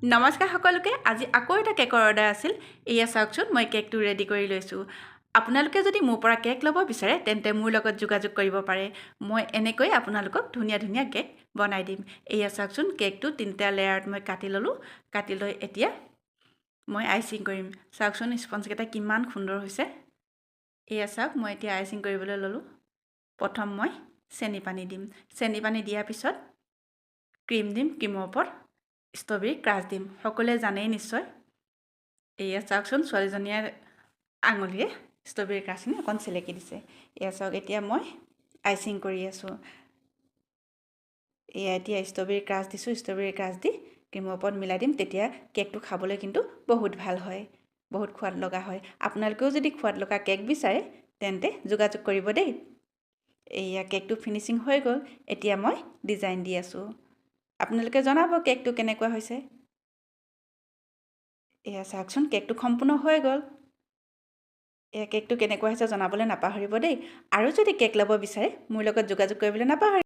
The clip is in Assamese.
নমস্কাৰ সকলোকে আজি আকৌ এটা কেকৰ অৰ্ডাৰ আছিল এয়া চাওকচোন মই কেকটো ৰেডি কৰি লৈছোঁ আপোনালোকে যদি মোৰ পৰা কেক ল'ব বিচাৰে তেন্তে মোৰ লগত যোগাযোগ কৰিব পাৰে মই এনেকৈ আপোনালোকক ধুনীয়া ধুনীয়া কেক বনাই দিম এয়া চাওকচোন কেকটো তিনিটা লেয়াৰত মই কাটি ল'লোঁ কাটি লৈ এতিয়া মই আইচিং কৰিম চাওকচোন স্পঞ্জকেইটা কিমান সুন্দৰ হৈছে এয়া চাওক মই এতিয়া আইচিং কৰিবলৈ ল'লোঁ প্ৰথম মই চেনি পানী দিম চেনি পানী দিয়াৰ পিছত ক্ৰীম দিম ক্ৰীমৰ ওপৰত ষ্ট্ৰবেৰী ক্ৰাছ দিম সকলোৱে জানেই নিশ্চয় এয়া চাওকচোন ছোৱালীজনীয়ে আঙুলিৰে ষ্ট্ৰবেৰী ক্ৰাছখিনি অকণ চেলেকি দিছে এয়া চাওক এতিয়া মই আইচিং কৰি আছোঁ এয়া এতিয়া ষ্ট্ৰবেৰী ক্ৰাছ দিছোঁ ষ্ট্ৰবেৰী ক্ৰাছ দি ক্ৰীমৰ ওপৰত মিলাই দিম তেতিয়া কেকটো খাবলৈ কিন্তু বহুত ভাল হয় বহুত সোৱাদ লগা হয় আপোনালোকেও যদি সোৱাদ লগা কেক বিচাৰে তেন্তে যোগাযোগ কৰিব দেই এয়া কেকটো ফিনিচিং হৈ গ'ল এতিয়া মই ডিজাইন দি আছোঁ আপোনালোকে জনাব কেকটো কেনেকুৱা হৈছে এয়া চাওকচোন কেকটো সম্পূৰ্ণ হৈ গ'ল এয়া কেকটো কেনেকুৱা হৈছে জনাবলৈ নাপাহৰিব দেই আৰু যদি কেক ল'ব বিচাৰে মোৰ লগত যোগাযোগ কৰিবলৈ নাপাহৰিব